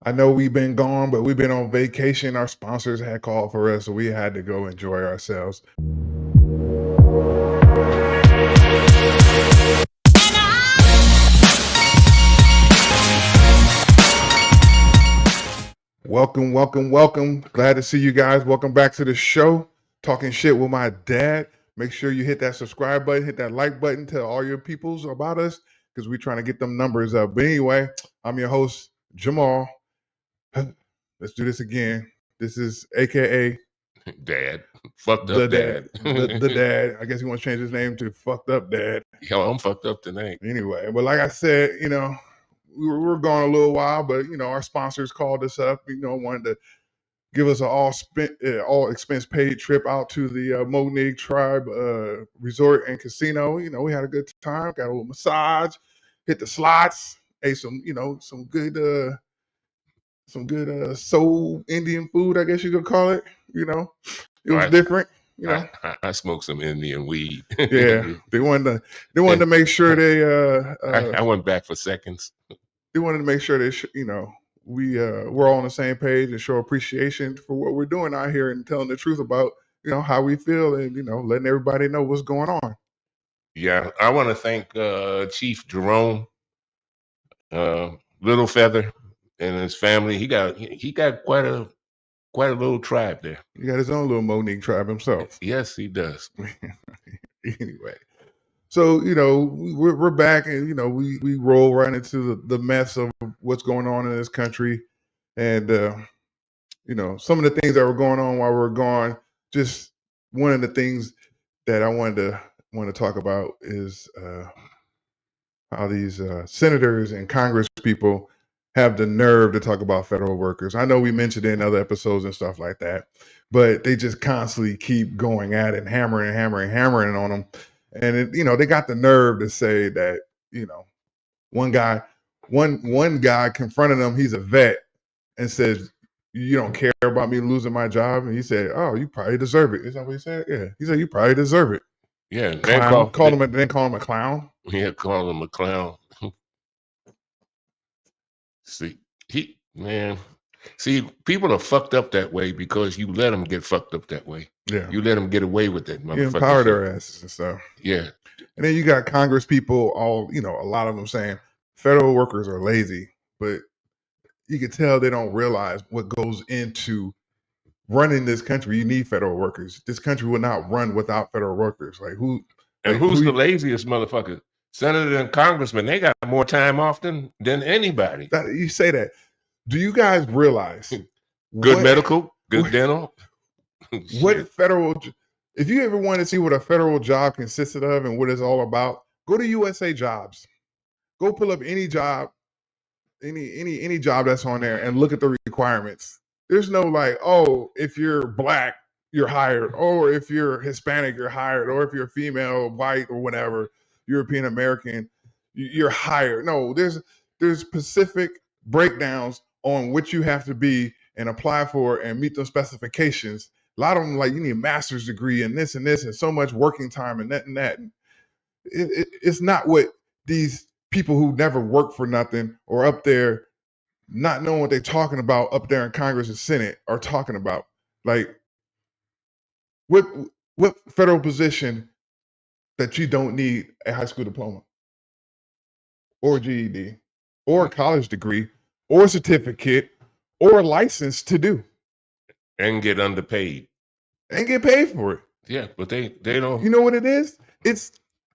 I know we've been gone, but we've been on vacation. Our sponsors had called for us, so we had to go enjoy ourselves. Welcome, welcome, welcome. Glad to see you guys. Welcome back to the show, Talking Shit with my dad. Make sure you hit that subscribe button, hit that like button, tell all your peoples about us, because we're trying to get them numbers up. But anyway, I'm your host, Jamal. Let's do this again. This is AKA Dad. Fucked the up dad. the dad. I guess he wants to change his name to Fucked Up Dad. Yo, I'm fucked up tonight. Anyway, but like I said, we were gone a little while, but our sponsors called us up. Wanted to give us an all expense paid trip out to the Monig Tribe Resort and Casino. We had a good time, got a little massage, hit the slots, ate some good soul Indian food, I guess you could call it. It was different. I smoked some Indian weed. Yeah, they wanted to make sure I went back for seconds. They wanted to make sure that we're all on the same page and show appreciation for what we're doing out here and telling the truth about how we feel and letting everybody know what's going on. Yeah, I want to thank Chief Jerome Little Feather and his family. He got quite a little tribe there. He got his own little Monique tribe himself. Yes, he does. Anyway, so we're back and we roll right into the mess of what's going on in this country, and some of the things that were going on while we were gone. Just one of the things that I want to talk about is how these senators and Congress people have the nerve to talk about federal workers. I know we mentioned it in other episodes and stuff like that, but they just constantly keep going at it and hammering on them. And they got the nerve to say that one guy confronted him. He's a vet and says, "You don't care about me losing my job?" And he said, "Oh, you probably deserve it." Is that what he said? Yeah. He said, "You probably deserve it." Yeah, Clown. Call him a clown. Yeah, call him a clown. See, people are fucked up that way because you let them get fucked up that way. Yeah. You let them get away with that motherfucker. You empower their asses and stuff. Yeah. And then you got Congress people, a lot of them saying federal workers are lazy, but you can tell they don't realize what goes into running this country. You need federal workers. This country will not run without federal workers. Who's the laziest motherfucker? Senator and congressman, they got more time off than anybody. You say that. Do you guys realize good medical, good dental? What federal, if you ever want to see what a federal job consisted of and what it's all about, go to USA Jobs. Go pull up any job, any job that's on there and look at the requirements. There's no if you're black, you're hired, or if you're Hispanic, you're hired, or if you're female, white, or whatever, European American, you're hired. No, there's specific breakdowns on what you have to be and apply for and meet those specifications. A lot of them, you need a master's degree and this and this and so much working time and that and that. It's not what these people who never work for nothing or up there not knowing what they're talking about up there in Congress and Senate are talking about. What federal position that you don't need a high school diploma or GED or a college degree or a certificate or a license to do and get underpaid and get paid for it? Yeah, but they don't. You know what it is? It's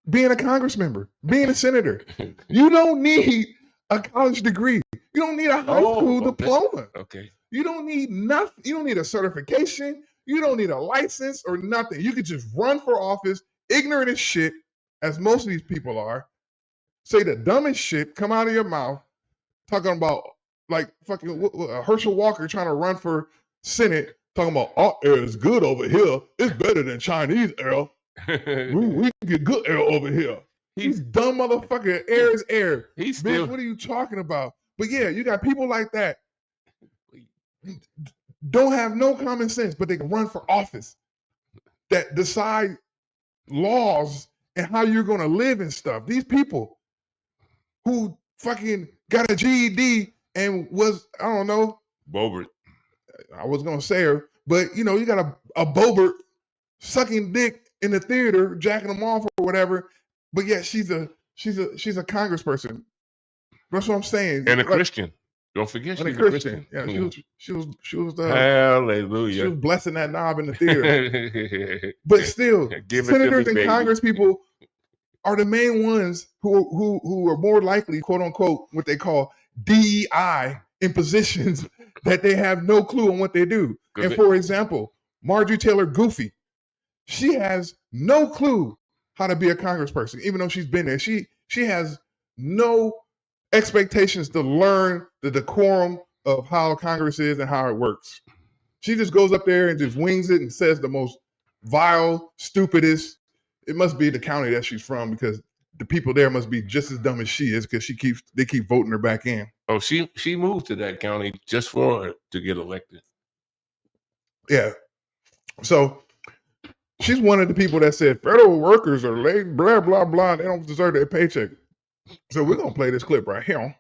being a Congress member, being a senator. You don't need a college degree. You don't need a high school diploma. Okay. You don't need nothing. You don't need a certification. You don't need a license or nothing. You could just run for office, ignorant as shit, as most of these people are, say the dumbest shit, come out of your mouth, talking about fucking Herschel Walker trying to run for Senate, talking about our air is good over here. It's better than Chinese air. we get good air over here. He's dumb motherfucker. Air is air. Bitch, what are you talking about? But yeah, you got people like that. Don't have no common sense, but they can run for office that decide laws and how you're going to live and stuff. These people who fucking got a GED and was, I don't know, Bobert. I was gonna say her, but you know, you got a Bobert sucking dick in the theater, jacking them off or whatever, but yet she's a congressperson. That's what I'm saying. And a Like, Christian. Don't forget and a she's a Christian. Christian. Yeah, she was Hallelujah. blessing that knob in the theater. But still, Give it to senators me, and baby. Congress people are the main ones who are more likely, quote unquote, what they call DEI in positions that they have no clue on what they do. And for example, Marjorie Taylor Goofy, she has no clue how to be a congressperson, even though she's been there. She has no expectations to learn the decorum of how Congress is and how it works. She just goes up there and just wings it and says the most vile, stupidest. It must be the county that she's from, because the people there must be just as dumb as she is, because they keep voting her back in. Oh, she moved to that county just for her to get elected. Yeah. So she's one of the people that said federal workers are late, blah, blah, blah. They don't deserve their paycheck. So we're going to play this clip right here,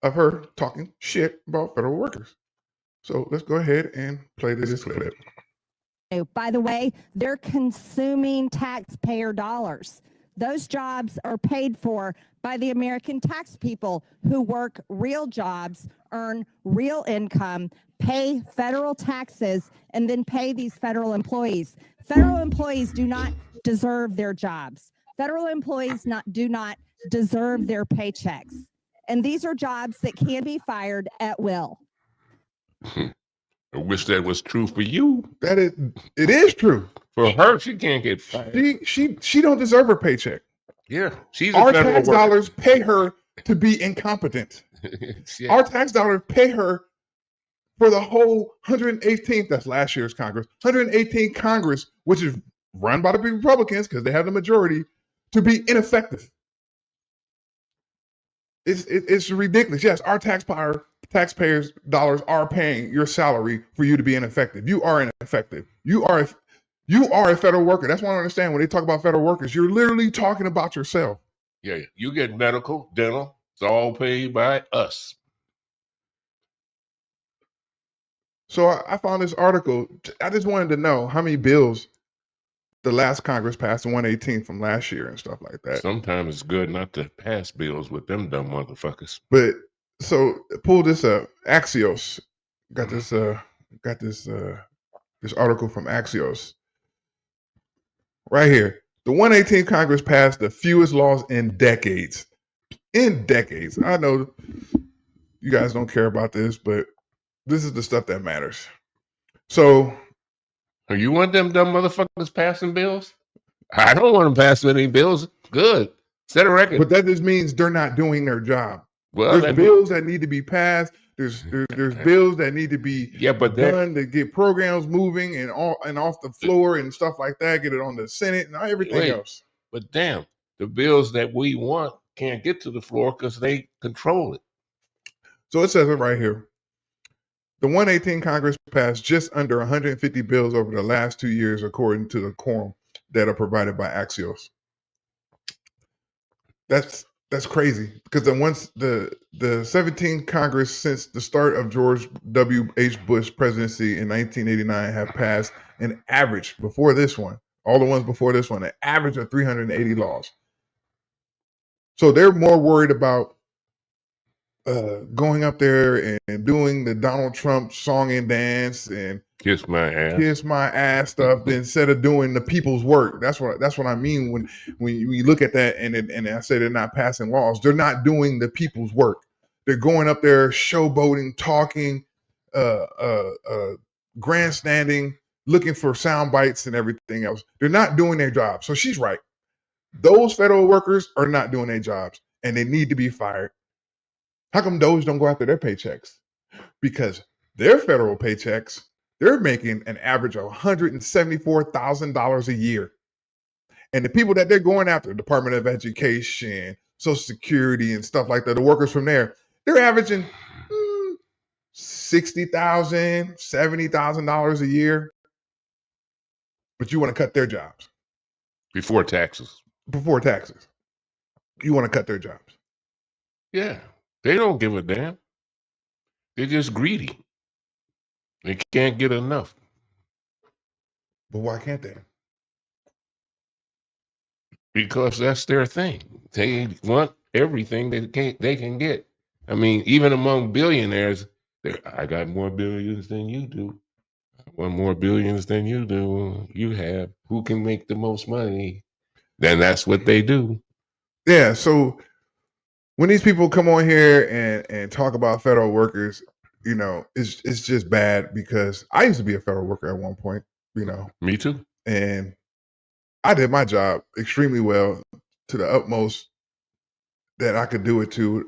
of her talking shit about federal workers. So let's go ahead and play this clip. By the way, they're consuming taxpayer dollars. Those jobs are paid for by the American tax people who work real jobs, earn real income, pay federal taxes, and then pay these federal employees. Federal employees do not deserve their jobs. Federal employees do not deserve their paychecks. And these are jobs that can be fired at will. I wish that was true for you. It is true. For her, she can't get fired. She don't deserve her paycheck. Yeah, she's our a federal tax worker. dollars pay her to be incompetent. Our tax dollars pay her for the whole 118th, that's last year's Congress, 118th Congress, which is run by the Republicans because they have the majority, to be ineffective. It's ridiculous. Yes, our taxpayers' dollars are paying your salary for you to be ineffective. You are ineffective. You are a federal worker. That's what I understand when they talk about federal workers. You're literally talking about yourself. Yeah, you get medical, dental. It's all paid by us. So I found this article. I just wanted to know how many bills the last Congress passed, the 118 from last year and stuff like that. Sometimes it's good not to pass bills with them dumb motherfuckers. But so pull this up. Axios got this article from Axios right here. The 118 Congress passed the fewest laws in decades. In decades. I know you guys don't care about this, but this is the stuff that matters. So, you want them dumb motherfuckers passing bills? I don't want them passing any bills. Good. Set a record. But that just means they're not doing their job. Well, there's bills that need to be passed. There's bills that need to be done to get programs moving and off the floor and stuff like that. Get it on the Senate and everything else. But damn, the bills that we want can't get to the floor because they control it. So it says it right here. The 118 Congress passed just under 150 bills over the last 2 years, according to the quorum that are provided by Axios. That's crazy, because the 17th Congress since the start of George W.H. Bush presidency in 1989 have passed an average before this one, all the ones before this one, an average of 380 laws. So they're more worried about going up there and doing the Donald Trump song and dance and kiss my ass stuff instead of doing the people's work. That's what I mean when you look at that and I say they're not passing laws. They're not doing the people's work. They're going up there showboating, talking, grandstanding, looking for sound bites and everything else. They're not doing their job. So she's right. Those federal workers are not doing their jobs and they need to be fired. How come those don't go after their paychecks? Because their federal paychecks, they're making an average of $174,000 a year. And the people that they're going after, Department of Education, Social Security, and stuff like that, the workers from there, they're averaging $60,000, $70,000 a year. But you want to cut their jobs. Before taxes. You want to cut their jobs. Yeah. They don't give a damn. They're just greedy. They can't get enough. But why can't they? Because that's their thing. They want everything they can get. I mean, even among billionaires, I got more billions than you do. I want more billions than you do. You have. Who can make the most money? Then that's what they do. Yeah. So when these people come on here and talk about federal workers, it's just bad because I used to be a federal worker at one point, Me too. and I did my job extremely well to the utmost that I could do it to,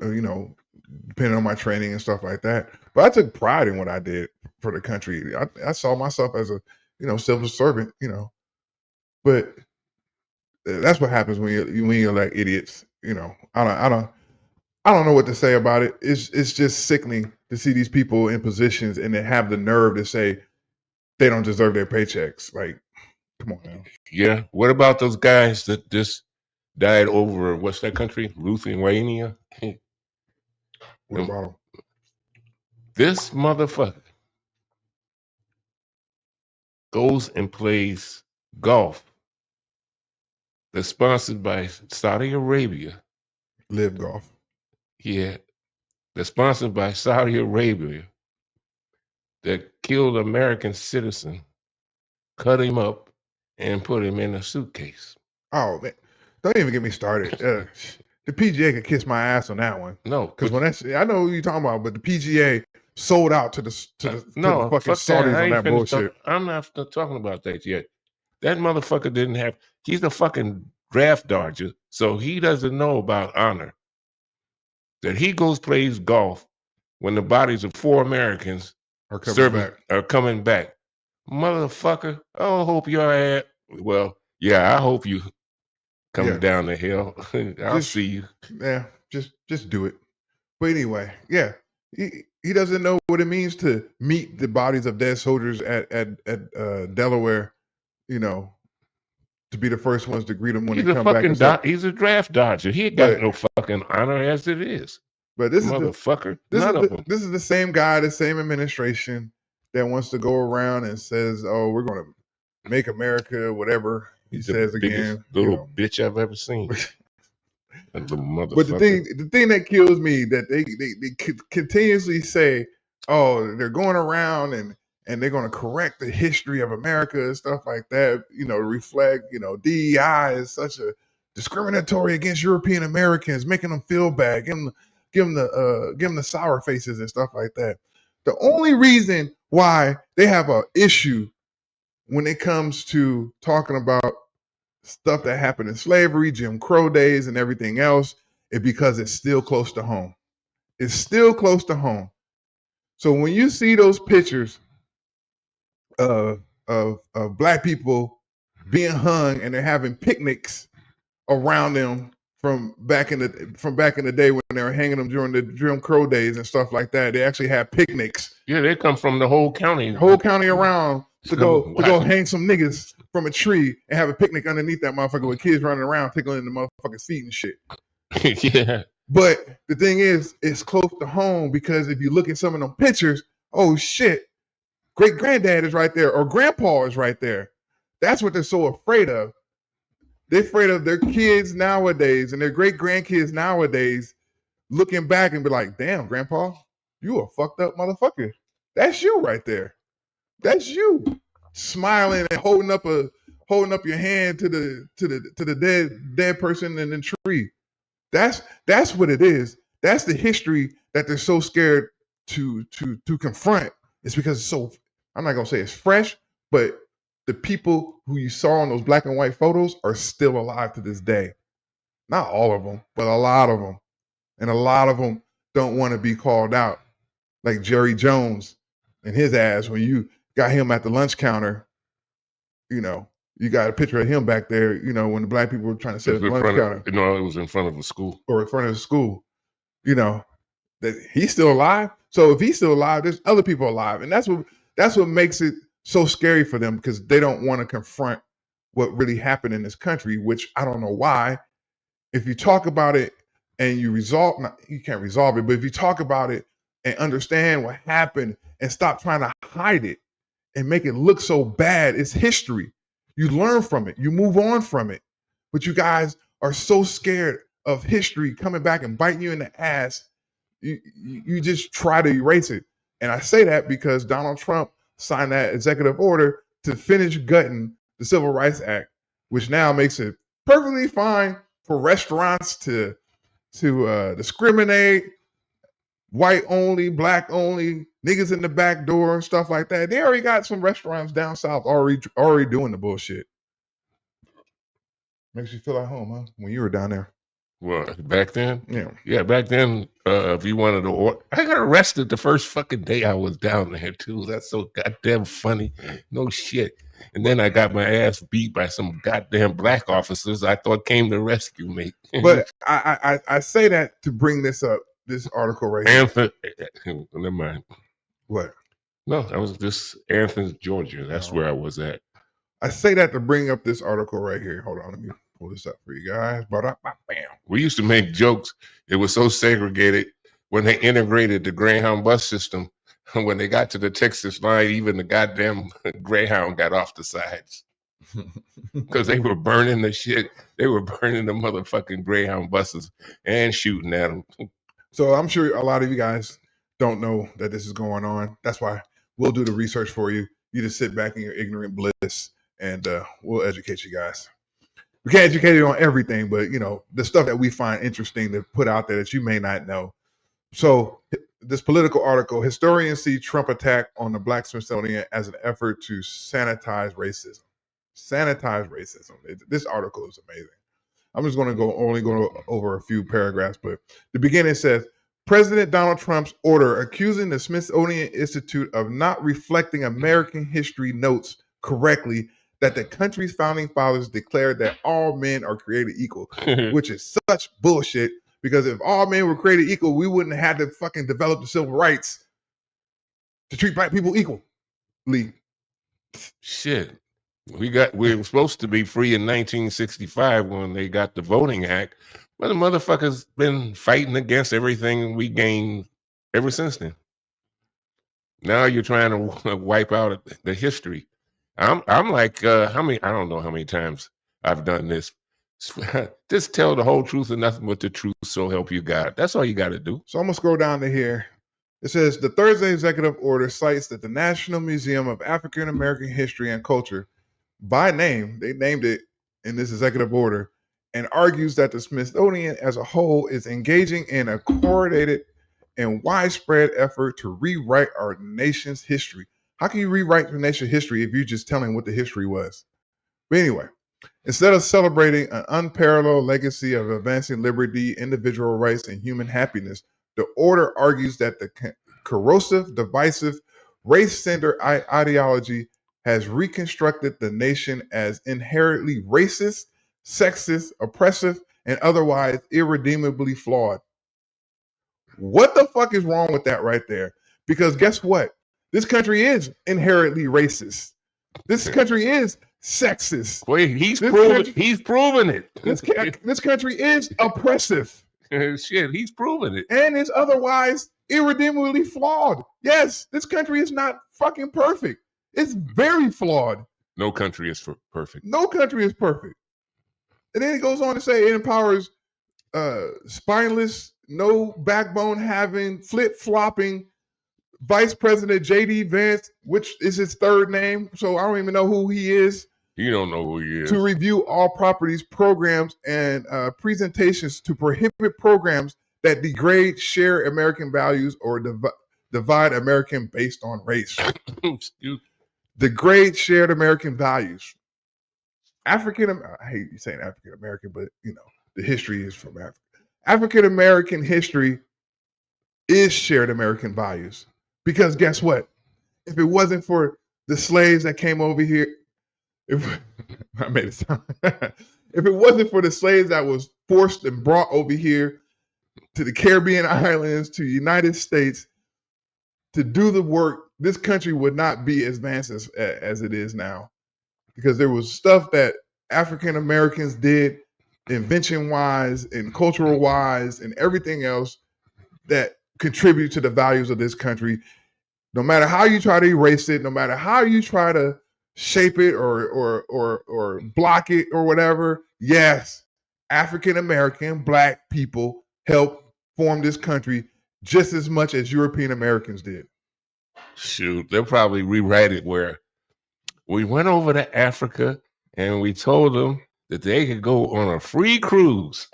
depending on my training and stuff like that. But I took pride in what I did for the country. I saw myself as a, civil servant, but that's what happens when you elect idiots. I don't know what to say about it. It's just sickening to see these people in positions and they have the nerve to say they don't deserve their paychecks. Like, come on now. Yeah. What about those guys that just died over what's that country? Lithuania. What about them? This motherfucker goes and plays golf that's sponsored by Saudi Arabia. Live golf. Yeah, that's sponsored by Saudi Arabia that killed an American citizen, cut him up, and put him in a suitcase. Oh man, don't even get me started. The PGA could kiss my ass on that one. No, Because but I know who you're talking about, but the PGA sold out to the no, fucking fuck that. Saudis I on ain't that finished. bullshit. I'm not talking about that yet. That motherfucker didn't have. He's a fucking draft dodger, so he doesn't know about honor. That he goes plays golf when the bodies of 4 Americans Are coming back. are coming back. Motherfucker, I hope your ass. Well, yeah, I hope you come Yeah, down the hill. I'll just see you. just do it. But anyway, yeah, he doesn't know what it means to meet the bodies of dead soldiers at Delaware. You know, to be the first ones to greet them when they He's a come back fucking and stuff. he's a draft dodger. He ain't got But no fucking honor as it is. but this is the Motherfucker. this None is of the them. this is the same guy, the same administration that wants to go around and says, "Oh, we're going to make America whatever." He He's the says biggest again, little bitch I've ever seen. That little But the motherfucker. thing that kills me that they continuously say, "Oh, they're going around and they're going to correct the history of America and stuff like that." Reflect. DEI is such a discriminatory against European Americans, making them feel bad, give them the sour faces and stuff like that. The only reason why they have a issue when it comes to talking about stuff that happened in slavery, Jim Crow days, and everything else, is because it's still close to home. It's still close to home. So when you see those pictures of black people being hung and they're having picnics around them from back in the day when they were hanging them during the Jim Crow days and stuff like that, they actually had picnics, Yeah, they come from the whole county. whole county around to go Watch. hang some niggas from a tree and have a picnic underneath that motherfucker with kids running around tickling the motherfucker's feet and shit. Yeah. But the thing is, it's close to home because if you look at some of them pictures, oh shit, great granddad is right there or grandpa is right there. That's what they're so afraid of. They're afraid of their kids nowadays and their great grandkids nowadays looking back and be like, damn, grandpa, you a fucked up motherfucker. That's you right there. That's you. Smiling and holding up your hand to the dead person in the tree. That's what it is. That's the history that they're so scared to confront. It's because it's so, I'm not gonna say it's fresh, but the people who you saw in those black and white photos are still alive to this day. Not all of them, but a lot of them. And a lot of them don't want to be called out. Like Jerry Jones and his ass when you got him at the lunch counter, you know, you got a picture of him back there, when the black people were trying to sit It at the was in lunch front of, counter it was in front of a school. or in front of the school, you know, that he's still alive. So if he's still alive, there's other people alive. And that's what makes it so scary for them because they don't want to confront what really happened in this country, which I don't know why. If you talk about it and you can't resolve it, but if you talk about it and understand what happened and stop trying to hide it and make it look so bad, it's history. You learn from it, you move on from it. But you guys are so scared of history coming back and biting you in the ass, you just try to erase it. And I say that because Donald Trump signed that executive order to finish gutting the Civil Rights Act, which now makes it perfectly fine for restaurants to discriminate, white only, black only, niggas in the back door and stuff like that. They already got some restaurants down south already doing the bullshit. Makes you feel at home, huh? When you were down there. Well, back then? Yeah. Back then, if you wanted to order, I got arrested the first fucking day I was down there, too. That's so goddamn funny. No shit. And then I got my ass beat by some goddamn black officers I thought came to rescue me. But I say that to bring this up, this article right here. Anthony, never mind. What? No, that was just Athens, Georgia. That's where I was at. I say that to bring up this article right here. Hold on, let me pull this up for you guys. Bam. We used to make jokes. It was so segregated when they integrated the Greyhound bus system. When they got to the Texas line, even the goddamn Greyhound got off the sides because they were burning the shit. They were burning the motherfucking Greyhound buses and shooting at them. So I'm sure a lot of you guys don't know that this is going on. That's why we'll do the research for you. You just sit back in your ignorant bliss, and we'll educate you guys. We can't educate you on everything, but the stuff that we find interesting to put out there that you may not know. So this political article, historians see Trump attack on the Black Smithsonian as an effort to sanitize racism. Sanitize racism. This article is amazing. I'm just going to only go over a few paragraphs, but the beginning says, President Donald Trump's order accusing the Smithsonian Institute of not reflecting American history notes correctly that the country's founding fathers declared that all men are created equal, which is such bullshit, because if all men were created equal, we wouldn't have to fucking develop the civil rights to treat black people equally. Shit. We were supposed to be free in 1965 when they got the Voting Act, but the motherfuckers been fighting against everything we gained ever since then. Now you're trying to wipe out the history. I'm like, how many? I don't know how many times I've done this. Just tell the whole truth and nothing but the truth, so help you God. That's all you got to do. So I'm gonna scroll down to here. It says the Thursday executive order cites that the National Museum of African American History and Culture, by name, they named it in this executive order, and argues that the Smithsonian as a whole is engaging in a coordinated and widespread effort to rewrite our nation's history. How can you rewrite the nation's history if you're just telling what the history was? But anyway, instead of celebrating an unparalleled legacy of advancing liberty, individual rights, and human happiness, the order argues that the corrosive, divisive, race-centered ideology has reconstructed the nation as inherently racist, sexist, oppressive, and otherwise irredeemably flawed. What the fuck is wrong with that right there? Because guess what? This country is inherently racist. This country is sexist. Wait, he's proven it. This country is oppressive. Shit, he's proven it. And is otherwise irredeemably flawed. Yes, this country is not fucking perfect. It's very flawed. No country is perfect. No country is perfect. And then it goes on to say it empowers spineless, no backbone having, flip-flopping Vice President J.D. Vance, which is his third name, so I don't even know who he is. You don't know who he is. To review all properties, programs, and presentations to prohibit programs that degrade, share American values, or divide American based on race. Degrade shared American values. I hate saying African American, but the history is from Africa. African American history is shared American values. Because guess what? If it wasn't for the slaves that came over here, I made it sound. If it wasn't for the slaves that was forced and brought over here to the Caribbean islands, to the United States, to do the work, this country would not be as advanced as it is now. Because there was stuff that African Americans did invention wise and cultural wise and everything else that contribute to the values of this country. No matter how you try to erase it, no matter how you try to shape it or block it or whatever, yes, African American Black people helped form this country just as much as European Americans did. Shoot, they'll probably rewrite it where we went over to Africa and we told them that they could go on a free cruise.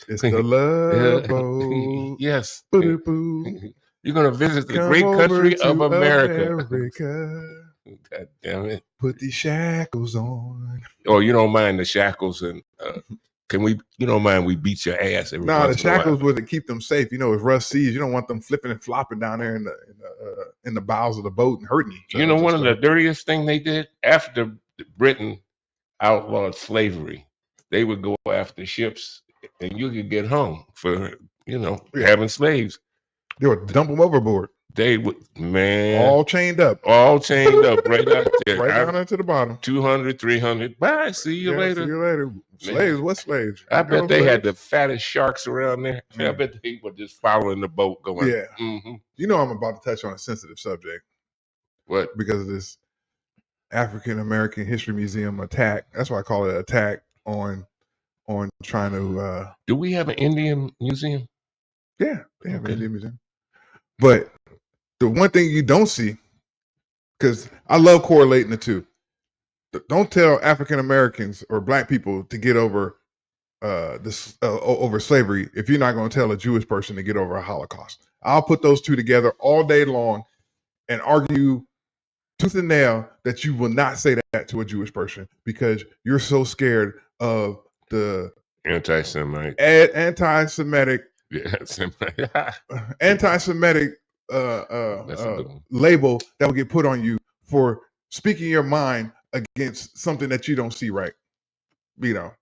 It's the love boat. Yes. Boo-doo-boo. You're going to visit the Come great over country of to America. America. God damn it. Put these shackles on. Oh, you don't mind the shackles and you don't mind we beat your ass every Nah, the once in a while. shackles would keep them safe. You know, it's rough seas. You don't want them flipping and flopping down there in the bowels of the boat and hurting each other. You know, one of the dirtiest thing they did after Britain outlawed slavery, they would go after ships and you could get hung for, having slaves. They would dump them overboard. They would, man. All chained up. Right out there. Right down into the bottom. 200, 300. Bye. See you later. See you later. Slaves, what slaves? I bet they had the fattest sharks around there. I bet they were just following the boat going. Yeah. Mm-hmm. You know I'm about to touch on a sensitive subject. What? Because of this African American History Museum attack. That's why I call it an attack on trying to do we have an Indian museum? Yeah, they have an Indian museum. But the one thing you don't see, because I love correlating the two, don't tell African Americans or Black people to get over this over slavery if you're not going to tell a Jewish person to get over a Holocaust. I'll put those two together all day long and argue tooth and nail that you will not say that to a Jewish person because you're so scared of the anti-Semitic anti-Semitic label that will get put on you for speaking your mind against something that you don't see right. You know,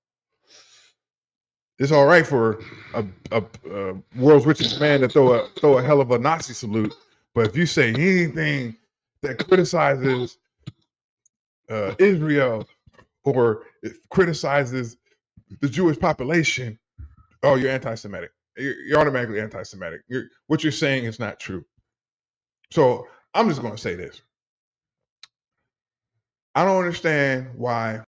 it's all right for a world's richest man to throw a hell of a Nazi salute, but if you say anything that criticizes Israel or criticizes the Jewish population, oh, you're anti-Semitic. You're automatically anti-Semitic. What you're saying is not true. So I'm just going to say this. I don't understand why.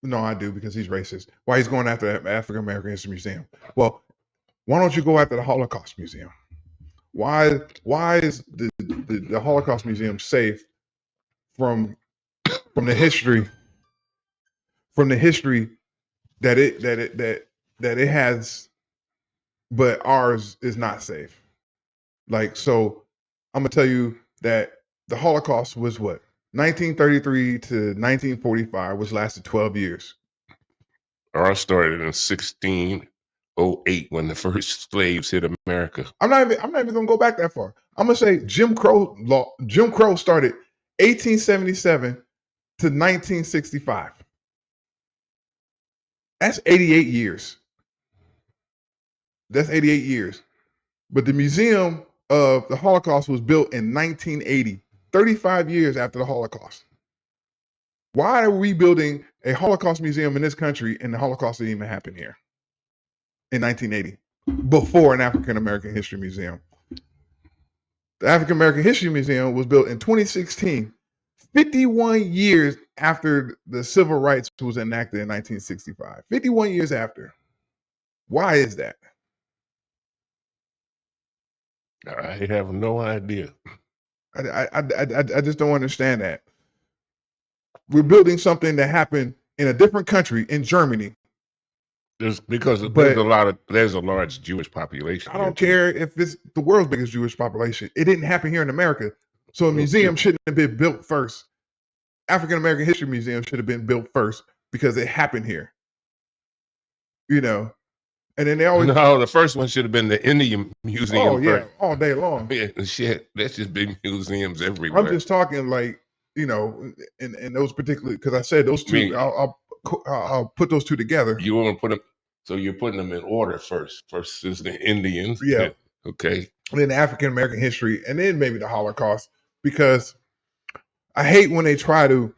No, I do, because he's racist. Why he's going after the African American History Museum? Well, why don't you go after the Holocaust Museum? Why is the Holocaust Museum safe from the history that it has, but ours is not safe? Like, so I'm gonna tell you that the Holocaust was what, 1933 to 1945, which lasted 12 years. Ours started in 1608 when the first slaves hit America. I'm not even gonna go back that far. I'm gonna say Jim Crow started 1877 to 1965. That's 88 years. That's 88 years. But the Museum of the Holocaust was built in 1980, 35 years after the Holocaust. Why are we building a Holocaust museum in this country and the Holocaust didn't even happen here in 1980, before an African American History Museum? The African American History Museum was built in 2016, 51 years after the Civil Rights was enacted in 1965. 51 years after. Why is that? I have no idea. I just don't understand that. We're building something that happened in a different country, in Germany. There's a large Jewish population. I don't care if it's the world's biggest Jewish population. It didn't happen here in America. So a museum shouldn't have been built first. African American History Museum should have been built first because it happened here. You know, and then they always the first one should have been the Indian Museum. Oh yeah, all day long. Yeah, shit, that's just big museums everywhere. I'm just talking like, you know, in those particular, because I said those two. I'll put those two together. You want to put them, so you're putting them in order first. First is the Indians. Yeah. Okay. And then African American history, and then maybe the Holocaust, because I hate when they try to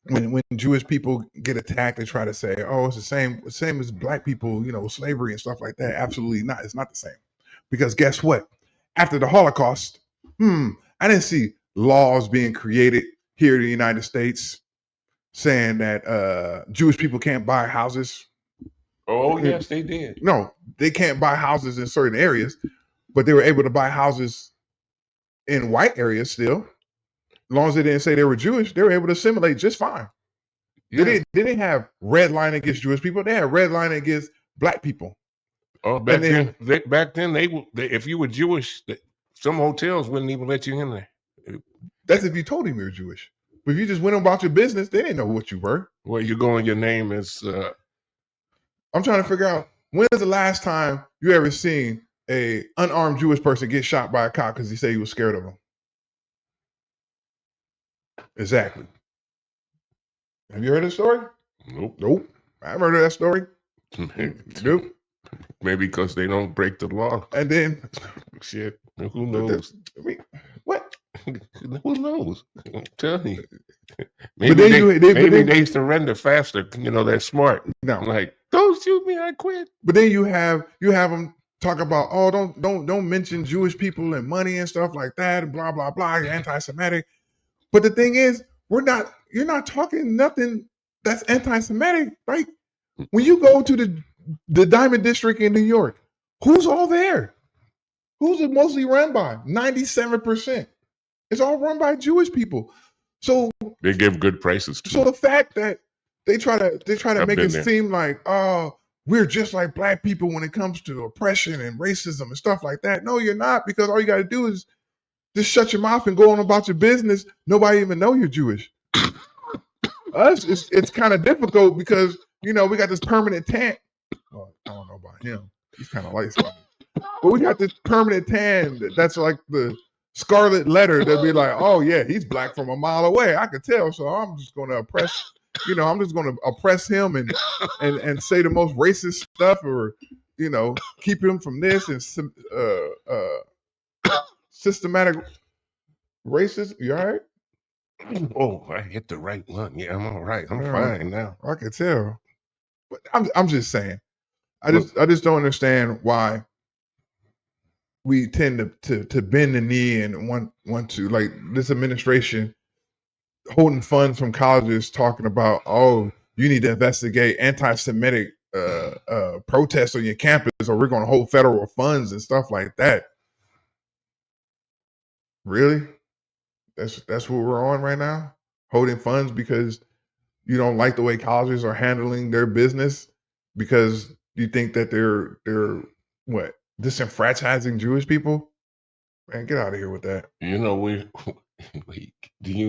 when Jewish people get attacked, they try to say, "Oh, it's the same as black people, slavery and stuff like that." Absolutely not. It's not the same, because guess what? After the Holocaust, I didn't see laws being created here in the United States saying that Jewish people can't buy houses. Oh yes, they did. No, they can't buy houses in certain areas, but they were able to buy houses in white areas still. As long as they didn't say they were Jewish, they were able to assimilate just fine. Yeah. They didn't have red line against Jewish people. They had red line against black people. Oh, back then, if you were Jewish, some hotels wouldn't even let you in there. That's if you told him you were Jewish. But if you just went about your business, they didn't know what you were. Well, you go and your name is. I'm trying to figure out, when is the last time you ever seen a unarmed Jewish person get shot by a cop because he said he was scared of him? Exactly. Have you heard the story? Nope. I haven't heard of that story. Nope. Maybe because they don't break the law. And then, shit, who knows? What? Who knows? Tell me. Maybe They surrender faster. They're smart. No, like, don't shoot me, I quit. But then you have them talk about, oh, don't mention Jewish people and money and stuff like that, and blah blah blah. You're anti-Semitic. But the thing is, you're not talking nothing that's anti-Semitic, right? When you go to the Diamond District in New York, who's all there? Who's it mostly run by? 97%. It's all run by Jewish people. So they give good prices too. So the fact that they try to make it seem like, oh, we're just like black people when it comes to oppression and racism and stuff like that. No, you're not, because all you got to do is just shut your mouth and go on about your business. Nobody even know you're Jewish. Us, it's kind of difficult because we got this permanent tan. Well, I don't know about him. He's kind of light skinned, but we got this permanent tan that's like the scarlet letter that be like, oh yeah, he's black from a mile away. I could tell, so I'm just going to oppress. I'm just going to oppress him and say the most racist stuff, or keep him from this and systematic racist. You all right? Oh, I hit the right one. Yeah, I'm all right. I'm fine now. I can tell, but I'm just saying. I just don't understand why we tend to bend the knee and want to, like, this administration holding funds from colleges talking about, oh, you need to investigate anti-Semitic protests on your campus, or we're going to hold federal funds and stuff like that. Really? That's what we're on right now? Holding funds because you don't like the way colleges are handling their business, because you think that they're what, disenfranchising Jewish people? Man, get out of here with that. Do you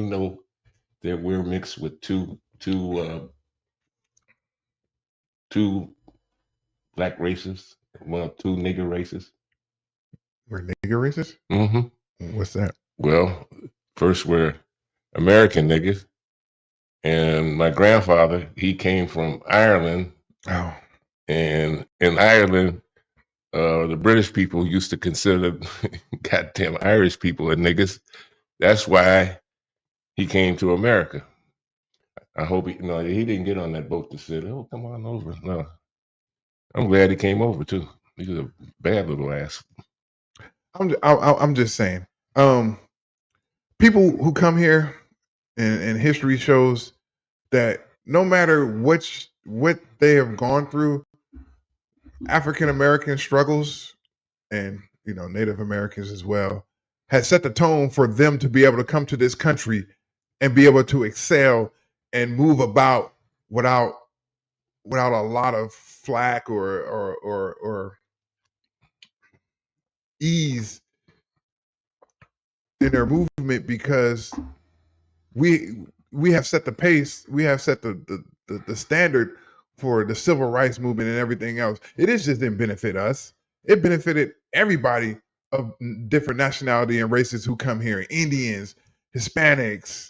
know that we're mixed with two black races, two nigger races? We're nigger races? Mm-hmm. What's that? Well, first we're American niggas, and my grandfather, he came from Ireland. Oh. And in Ireland, the British people used to consider goddamn Irish people as niggas. That's why he came to America. I hope he didn't get on that boat to say, oh, come on over. No. I'm glad he came over too. He's a bad little ass. I'm just saying. People who come here, and history shows that no matter what they have gone through, African American struggles, and Native Americans as well, has set the tone for them to be able to come to this country and be able to excel and move about without a lot of flack or ease in their movement, because we have set the pace, we have set the standard for the civil rights movement and everything else. It just didn't benefit us. It benefited everybody of different nationality and races who come here: Indians, Hispanics,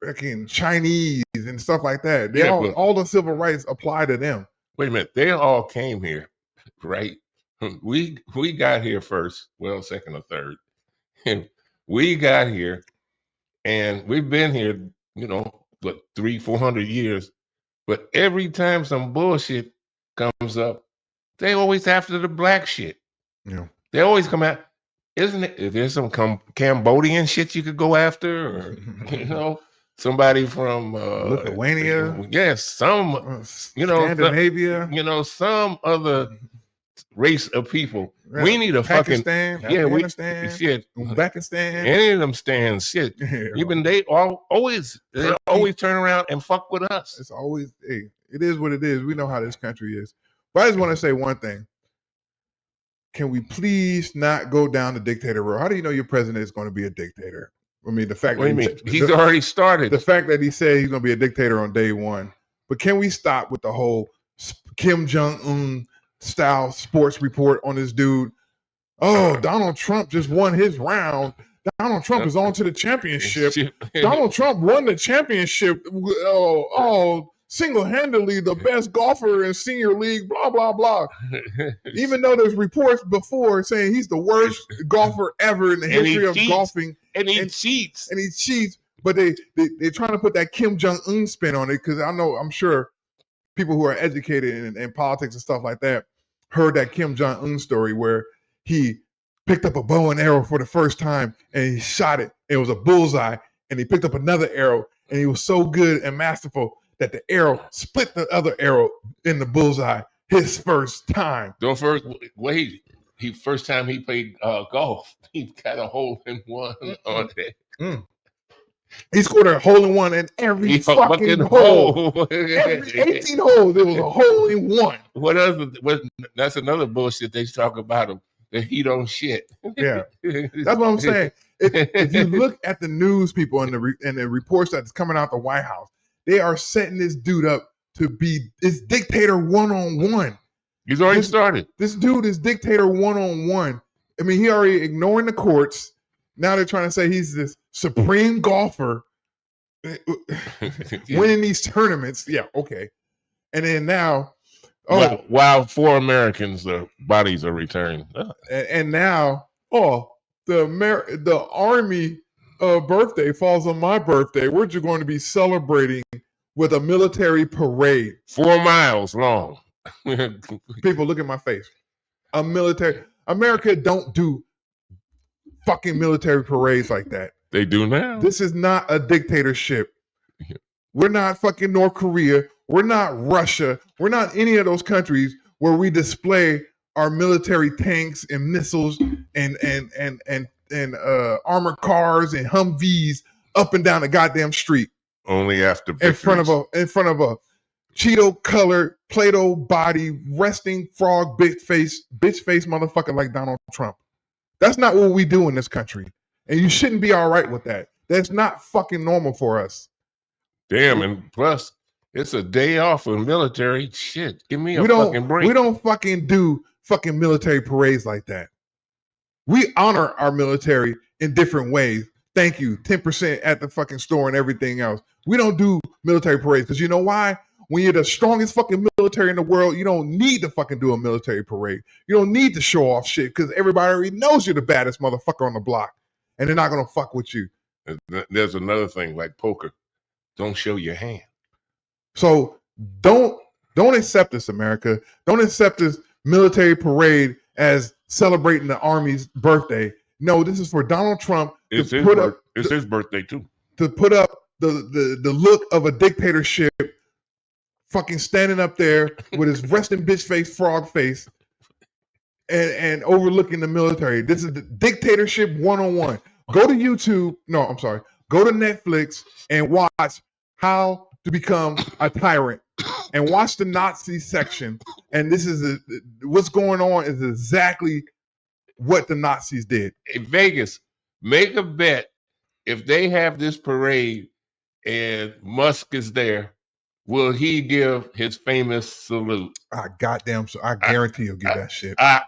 freaking Chinese, and stuff like that. They all the civil rights apply to them. Wait a minute, they all came here, right? We got here first, well, second or third. We got here, and we've been here, what 300-400 years. But every time some bullshit comes up, they always after the black shit. Yeah. They always come out. Isn't it? Is there some Cambodian shit you could go after, or somebody from Lithuania, yes, some Scandinavia, some other race of people. yeah, We need a fucking Pakistan, we Afghanistan, shit. Uzbekistan. Any of them stands shit. Yeah. Even they always Turkey. turn around and fuck with us. It's always, hey, it is what it is. We know how this country is. But I just want to say one thing. Can we please not go down the dictator road? How do you know your president is going to be a dictator? I mean, the fact What do that you mean? He's already started. The fact that he said he's going to be a dictator on day one. But can we stop with the whole Kim Jong-un style sports report on this dude? Oh, Donald Trump just won his round. Donald Trump is on to the championship. Donald Trump won the championship. Single-handedly the best golfer in senior league, blah, blah, blah. Even though there's reports before saying he's the worst golfer ever in the history of golfing. And he cheats. And he cheats. But they're trying to put that Kim Jong-un spin on it because I'm sure people who are educated in politics and stuff like that heard that Kim Jong-un story where he picked up a bow and arrow for the first time and he shot it. It was a bullseye. And he picked up another arrow and he was so good and masterful that the arrow split the other arrow in the bullseye his first time. First time he played golf, he got a hole in one on it. He scored a hole in one in every fucking hole. Every 18 holes, there was a hole in one. That's another bullshit they talk about him. That he don't shit. Yeah, that's what I'm saying. If you look at the news people and the reports that's coming out the White House, they are setting this dude up to be this dictator one-on-one. He's already started. This dude is dictator one-on-one. I mean, he already ignoring the courts. Now they're trying to say he's this supreme golfer winning these tournaments. Yeah, okay. And then now, while 4 Americans, the bodies are returned. And now, the Army birthday falls on my birthday. We're just going to be celebrating with a military parade. 4 miles long. People, look at my face. America don't do fucking military parades like that. They do now. This is not a dictatorship. We're not fucking North Korea. We're not Russia. We're not any of those countries where we display our military tanks and missiles and armored cars and Humvees up and down the goddamn street. Only after victories. in front of a Cheeto colored Play-Doh body resting frog bitch face motherfucker like Donald Trump. That's not what we do in this country. And you shouldn't be all right with that. That's not fucking normal for us. Damn, and plus, it's a day off for military. Shit, give me a fucking break. We don't fucking do fucking military parades like that. We honor our military in different ways. Thank you. 10% at the fucking store and everything else. We don't do military parades because you know why? When you're the strongest fucking military in the world, you don't need to fucking do a military parade. You don't need to show off shit because everybody already knows you're the baddest motherfucker on the block. And they're not going to fuck with you. There's another thing like poker. Don't show your hand. So don't accept this, America. Don't accept this military parade as celebrating the Army's birthday. No, this is for Donald Trump. It's his birthday too. To put up the look of a dictatorship, fucking standing up there with his resting bitch face, frog face, and overlooking the military. This is the dictatorship 101. Go to YouTube. No, I'm sorry. Go to Netflix and watch How to Become a Tyrant and watch the Nazi section. And this is what's going on is exactly what the Nazis did. Hey, Vegas, make a bet if they have this parade and Musk is there, will he give his famous salute? I guarantee he'll give that shit. I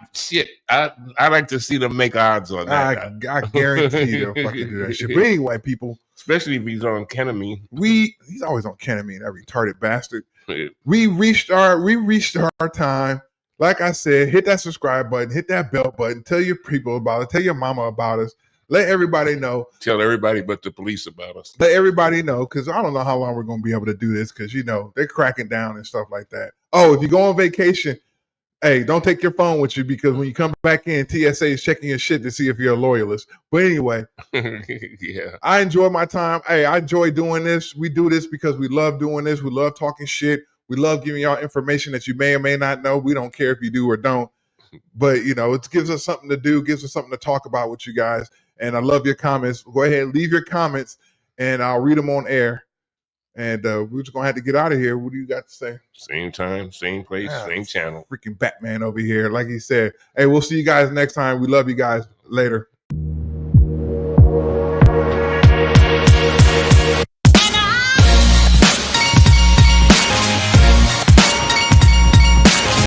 like to see them make odds on that. I guarantee they'll fucking do that shit. But anyway, people, especially if he's on ketamine. He's always on ketamine, that retarded bastard. We reached our time. Like I said, hit that subscribe button, hit that bell button, tell your people about it, tell your mama about us. let everybody know. Tell everybody but the police about us. Let everybody know, because I don't know how long we're going to be able to do this, because, they're cracking down and stuff like that. Oh, if you go on vacation, hey, don't take your phone with you, because when you come back in, TSA is checking your shit to see if you're a loyalist. But anyway, Yeah. I enjoy my time. Hey, I enjoy doing this. We do this because we love doing this. We love talking shit. We love giving y'all information that you may or may not know. We don't care if you do or don't. But, it gives us something to do, gives us something to talk about with you guys. And I love your comments. Go ahead, leave your comments, and I'll read them on air. And we're just going to have to get out of here. What do you got to say? Same time, same place, same channel. Freaking Batman over here. Like he said, hey, we'll see you guys next time. We love you guys. Later.